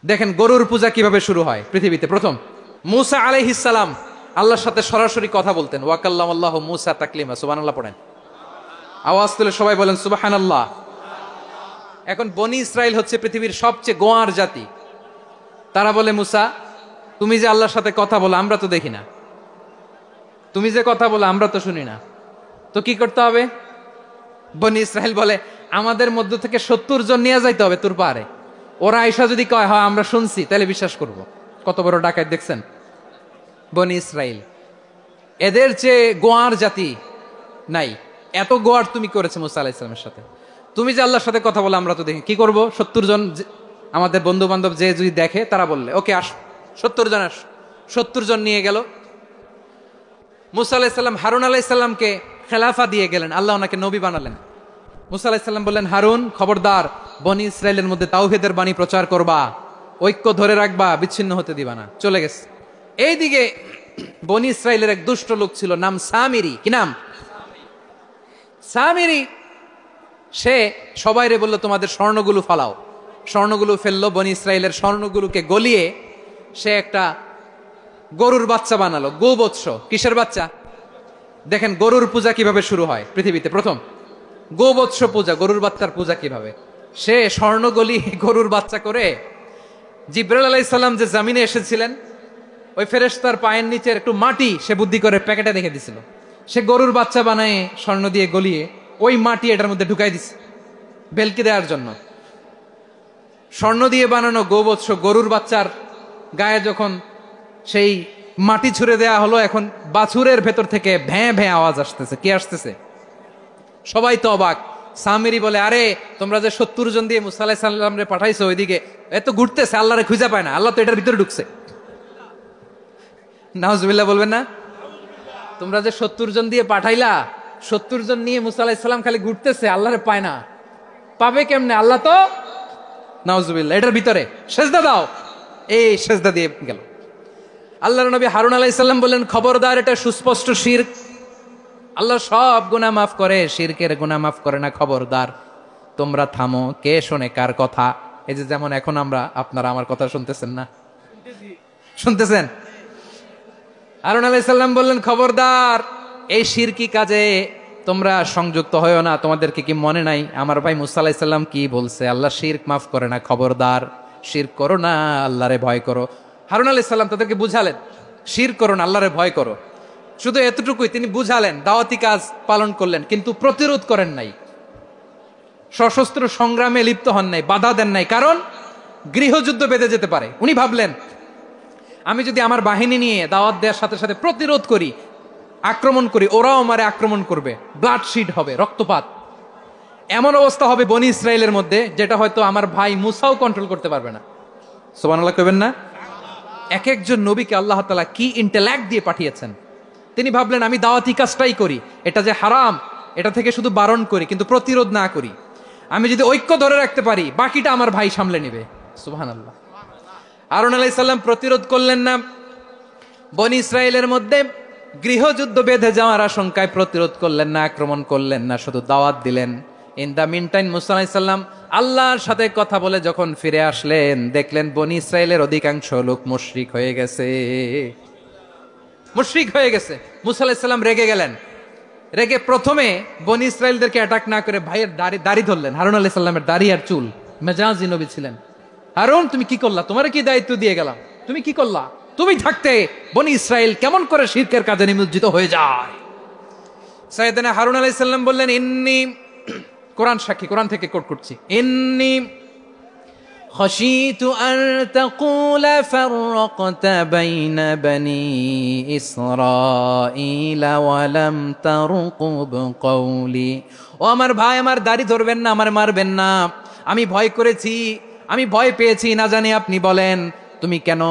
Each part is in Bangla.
দেখেন গরুর পূজা কিভাবে শুরু হয় পৃথিবীতে প্রথম। মুসা আলাইহিস সালাম আল্লাহর সাথে সরাসরি কথা বলতেন। ওয়াকাল্লামাল্লাহু মুসা তাকলিমা। সুবহানাল্লাহ পড়েন, আওয়াজ তুলে সবাই বলেন সুবহানাল্লাহ। এখন বনি ইসরাইল হচ্ছে পৃথিবীর সবচেয়ে গোয়ার জাতি। তারা বলে, মুসা তুমি যে আল্লাহর সাথে কথা বলো আমরা তো দেখি না, তুমি যে কথা বলো আমরা তো শুনি না, তো কি করতে হবে? বনি ইসরাইল বলে, আমাদের মধ্য থেকে 70 জন নিয়ে যাইতে হবে তোর পাহাড়ে। ওরা আয়সা যদি কয় হয় আমরা শুনছি, তাহলে বিশ্বাস করব। কত বড় ডাকাত দেখছেন বনি ইসরাইল। এদের যে গোয়ার জাতি নাই, এত গোয়ার তুমি করেছে মুসা আলাইহিস সালামের সাথে। তুমি যে আল্লাহর সাথে কথা বলে আমরা তো দেখি, কি করব? 70 জন আমাদের বন্ধু বান্ধব যে যদি দেখে, তারা বললে ওকে আস, 70 জন আস। 70 জন নিয়ে গেল। মুসা আলাইহিস সালাম হারুন আলাইহিস সালামকে খেলাফা দিয়ে গেলেন, আল্লাহ ওনাকে নবী বানালেন। মুসা আলাইহিস সালাম বললেন, হারুন খবরদার, বনি ইসরাইলের মধ্যে তাওহীদের বাণী প্রচার করবা, ঐক্য ধরে রাখবা, বিচ্ছিন্ন হতে দিবা না। চলে গেছে। এইদিকে বনি ইসরাইলের এক দুষ্ট লোক ছিল, নাম সামিরি। কি নাম? সামিরি। সে সবাইরে বলল, তোমাদের স্বর্ণগুলো ফালাও। স্বর্ণগুলো ফেললো, বনি ইসরাইলের স্বর্ণগুলোকে গলিয়ে সে একটা গরুর বাচ্চা বানালো। গোবৎস। কিসের বাচ্চা? দেখেন গরুর পূজা কিভাবে শুরু হয় পৃথিবীতে প্রথম। গোবৎস পূজা, গরুর বাচ্চার পূজা কিভাবে। সে স্বর্ণ গলি গরুর বাচ্চা করে, জিব্রাইল আলাইহিস সালাম যে জমিনে এসেছিলেন, ওই ফেরেশতার পায়ের নিচের একটু মাটি সে বুদ্ধি করে প্যাকেটে রেখে দিছিল। সে গরুর বাচ্চা বানায় স্বর্ণ দিয়ে গলিয়ে ওই মাটি এটার মধ্যে ঢুকাই দিছে বেলকি দেওয়ার জন্য। স্বর্ণ দিয়ে বানানো গোবৎস গরুর বাচ্চার গায়ে যখন সেই মাটি ছুঁড়ে দেয়া হলো, এখন বাছুরের ভেতর থেকে ভ্যাঁ ভ্যাঁ আওয়াজ আসতেছে। কি আসতেছে? সবাই তো অবাক। সামিরি বলে, আরে তোমরা যে 70 জন দিয়ে মুসা আলাইহিস সালাম রে পাঠাইছো, ওইদিকে এত ঘুরতেছে, আল্লাহরে খুঁজে পায় না, আল্লাহ তো এটার ভিতরে ঢুকছে। নাউজুবিল্লাহ বলবেন না? তোমরা যে 70 জন দিয়ে পাঠাইলা, 70 জন নিয়ে মুসা আলাইহিস সালাম খালি ঘুরতেছে, আল্লাহরে পায় না। পাবে কেমনে? আল্লাহ তো, নাউজুবিল্লাহ, এটার ভিতরে সেজদা দাও। এই সেজদা দিয়ে গেল। আল্লাহর নবী হারুন আলাইহিস সালাম বললেন, খবরদার, এটা সুস্পষ্ট শিরক। আল্লাহ সব গুনাহ মাফ করে, শিরকের গুনাহ মাফ করে না। খবরদার, তোমরা থামো। কে শোনে কার কথা? এই যে যেমন এখন আপনারা আমার কথা শুনতেছেন না? শুনতেছেন? হারুন আলাইহিস সালাম বললেন, খবরদার, এই শিরকি কাজে তোমরা সংযুক্ত হয়ো না। তোমাদেরকে কি মনে নাই আমার ভাই মুসা আলাইহিস সালাম কি বলছে? আল্লাহ শিরক মাফ করে না। খবরদার, শিরক করো না, আল্লাহরে ভয় করো। হারুন আলাইহিস সালাম তাদেরকে বুঝালেন, শিরক করো না, আল্লাহরে ভয় করো। শুধু এতটুকুই তিনি বুঝালেন, দাওয়াতি কাজ পালন করলেন, কিন্তু প্রতিরোধ করেন নাই, সশস্ত্র সংগ্রামে লিপ্ত হন নাই, বাধা দেন নাই। কারণ গৃহযুদ্ধ বেঁধে যেতে পারে। উনি ভাবলেন, আমি যদি আমার বাহিনী নিয়ে দাওয়াত দেওয়ার সাথে সাথে প্রতিরোধ করি, আক্রমণ করি, ওরাও আমারে আক্রমণ করবে, ব্লাডশিড হবে, রক্তপাত। এমন অবস্থা হবে বনি ইসরাইলের মধ্যে, যেটা হয়তো আমার ভাই মুসাও কন্ট্রোল করতে পারবে না। সুবহানাল্লাহ কইবেন না? এক একজন নবীকে আল্লাহ তাআলা কি ইন্টেলেক্ট দিয়ে পাঠিয়েছেন। তিনি ভাবলেন, আমি দাওয়াতি কাজটাই করি, এটা যে হারাম এটা থেকে শুধু বারণ করি, কিন্তু প্রতিরোধ না করি। আমি যদি ঐক্য ধরে রাখতে পারি, বাকিটা আমার ভাই সামলে নেবে। সুবহানাল্লাহ। হারুন আলাইহিস সালাম প্রতিরোধ করলেন না। বনি ইসরাইলের মধ্যে গৃহযুদ্ধ বেঁধে যাওয়ার আশঙ্কায় প্রতিরোধ করলেন না, আক্রমণ করলেন না, শুধু দাওয়াত দিলেন। ইন দা মিন টাইম মুসা আলাইহিস সালাম আল্লাহর সাথে কথা বলে যখন ফিরে আসলেন, দেখলেন বনি ইসরাইলের অধিকাংশ লোক মুশরিক হয়ে গেছে। মুশরিক হয়ে গেছে। মুসা আলাইহিস সালাম রেগে গেলেন। রেগে প্রথমে বনি ইসরাইলদেরকে অ্যাটাক না করে ভাইয়ের দাড়ি ধরলেন। হারুন আলাইহিস সালামের দাড়ি আর চুল। মেজাজি নবী ছিলেন। হারুন, তুমি কি করলা? তোমার কি দায়িত্ব দিয়ে গেলাম, তুমি কি করলা? তুমি থাকতে বনি ইসরাইল কেমন করে শিরকের কাজে নিমজ্জিত হয়ে যায়? সাইয়েদনা হারুন আলাইহিস সালাম বললেন, ইন্নী, কোরআন সাক্ষী, কোরআন থেকে কোট করছি, ইন্নী খাশিতু আন তাকুলা ফাররাকতা বাইনা বনি ইসরাঈলা ওয়া লাম তারকুব কওলি। ও আমার ভাই, আমার দাড়ি ধরবেন না, আমার মারবেন না। আমি ভয় করেছি, আমি ভয় পেয়েছি, না জানি আপনি বলেন তুমি কেন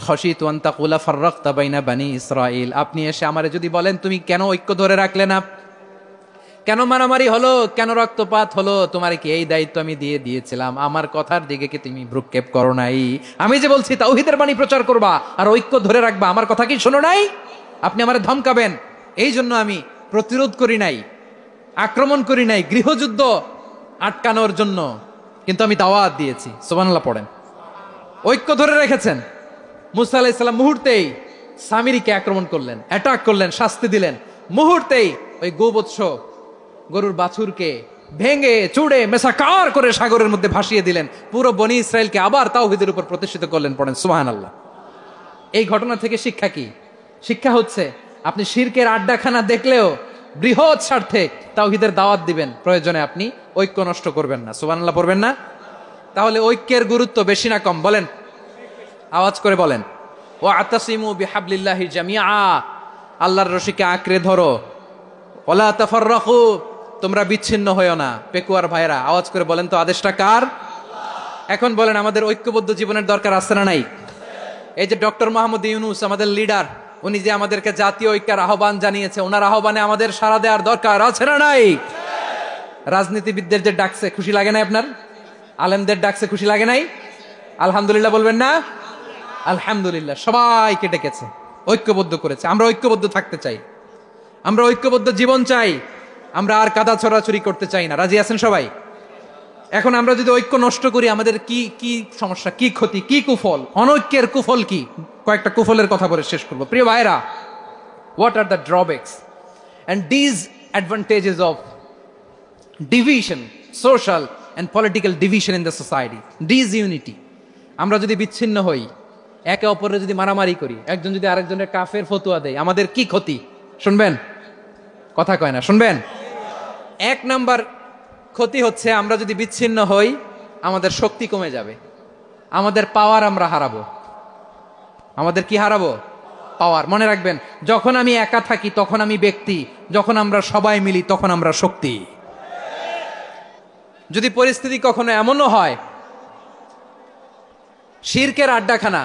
খাশিতু আন তাকুলা ফাররাকতা বাইনা বনি ইসরাঈল, আপনি এসে আমারে যদি বলেন তুমি কেন ঐক্য ধরে রাখলে না, কেন মারামারি হলো, কেন রক্তপাত হলো, তোমার কি এই দায়িত্ব আমি দিয়েছিলাম? আমার কথার দিকে কি তুমি ভ্রুক্ষেপ করো নাই? আমি যে বলছি তাওহীদের বাণী প্রচার করবা আর ঐক্য ধরে রাখবা, আমার কথা কি শোনো নাই? আপনি আমারে ধমকাবেন, এই জন্য আমি প্রতিরোধ করি নাই, আক্রমণ করি নাই, গৃহযুদ্ধ আটকানোর জন্য, কিন্তু আমি দাওয়াত দিয়েছি। সুবহানাল্লাহ পড়েন। ঐক্য ধরে রেখেছেন। মুসা আলাইহিস সালাম মুহূর্তেই সামিরীকে আক্রমণ করলেন, অ্যাটাক করলেন, শাস্তি দিলেন। মুহূর্তেই ওই গোবৎস গরুর বাছুরকে ভেঙে চুড়ে মেসাকার করে সাগরের মধ্যে ভাসিয়ে দিলেন। পুরো বনি ইসরায়েলকে আবার তাওহীদের উপর প্রতিষ্ঠিত করলেন। পড়েন সুবহানাল্লাহ। এই ঘটনা থেকে শিক্ষা কি? শিক্ষা হচ্ছে আপনি শিরকের আড্ডাখানা দেখলেও বৃহৎ স্বার্থে তাওহীদের দাওয়াত দিবেন, প্রয়োজনে আপনি ঐক্য নষ্ট করবেন না। সুবহানাল্লাহ পড়বেন না? তাহলে ঐক্যের গুরুত্ব বেশি না কম বলেন? আওয়াজ করে বলেন। ওয়াতাসিমু বিহাবলিল্লাহি জামিআ, আল্লাহর রশিকে আঁকড়ে ধরো। ওয়ালা তাফাররাকু, তোমরা বিচ্ছিন্ন হয়ো না। পেকুয়ার ভাইরা আওয়াজ করে বলেন তো আদেশটা কার? এখন বলেন আমাদের ঐক্যবদ্ধ জীবনের দরকার আছে না নাই? এই যে ডক্টর মোহাম্মদ ইউনূস আমাদের লিডার, উনি যে আমাদেরকে জাতীয় ঐক্যের আহ্বান জানিয়েছে, ওনার আহ্বানে আমাদের সাড়া দেওয়ার দরকার আছে না নাই? রাজনীতিবিদদের যে ডাকছে খুশি লাগে নাই আপনার? আলেমদের ডাকছে খুশি লাগে নাই? আলহামদুলিল্লাহ বলবেন না? আলহামদুলিল্লাহ। সবাইকে ডেকেছে, ঐক্যবদ্ধ করেছে। আমরা ঐক্যবদ্ধ থাকতে চাই, আমরা ঐক্যবদ্ধ জীবন চাই, আমরা আর কাদা ছড়াছড়ি করতে চাই না। রাজি আছেন সবাই? এখন আমরা যদি ঐক্য নষ্ট করি আমাদের কি কি সমস্যা, কি ক্ষতি, কি কুফল? অনৈক্যের কুফল কি? কয়েকটা কুফলের কথা বলে শেষ করবো। প্রিয় ভাইরা, what are the drawbacks and disadvantages of division, social and political division in the society, disunity? আমরা যদি বিচ্ছিন্ন হই, একে অপরের যদি মারামারি করি, একজন যদি আরেকজনের কাফের ফতোয়া দেয়, আমাদের কি ক্ষতি? শুনবেন? কথা কয় না, শুনবেন? এক নাম্বার ক্ষতি হচ্ছে আমরা যদি বিচ্ছিন্ন হই আমাদের শক্তি কমে যাবে, আমাদের পাওয়ার আমরা হারাবো। আমাদের কি হারাবো? পাওয়ার। মনে রাখবেন, যখন আমি একা থাকি তখন আমি ব্যক্তি, যখন আমরা সবাই মিলি তখন আমরা শক্তি। যদি পরিস্থিতি কখনো এমনও হয় শিরকের আড্ডাখানা,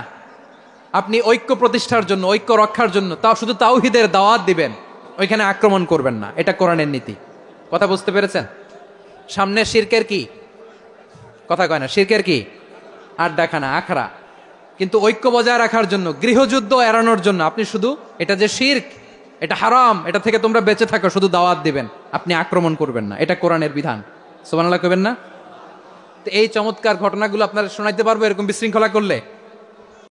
আপনি ঐক্য প্রতিষ্ঠার জন্য, ঐক্য রক্ষার জন্য তাও শুধু তাওহীদের দাওয়াত দিবেন, ওইখানে আক্রমণ করবেন না। এটা কোরআনের নীতি। কথা বুঝতে পেরেছেন? সামনে শিরকের কি? কথা কয় না, শিরকের কি? আড্ডাখানা, আখড়া। কিন্তু ঐক্য বজায় রাখার জন্য, গৃহযুদ্ধ এড়ানোর জন্য আপনি শুধু এটা যে শিরক, এটা হারাম, এটা থেকে তোমরা বেঁচে থাকো, শুধু দাওয়াত দিবেন, আপনি আক্রমণ করবেন না। এটা কোরআনের বিধান। সুবহানাল্লাহ কইবেন না? তো এই চমৎকার ঘটনাগুলো আপনারা শোনাইতে পারবো এরকম বিশৃঙ্খলা করলে?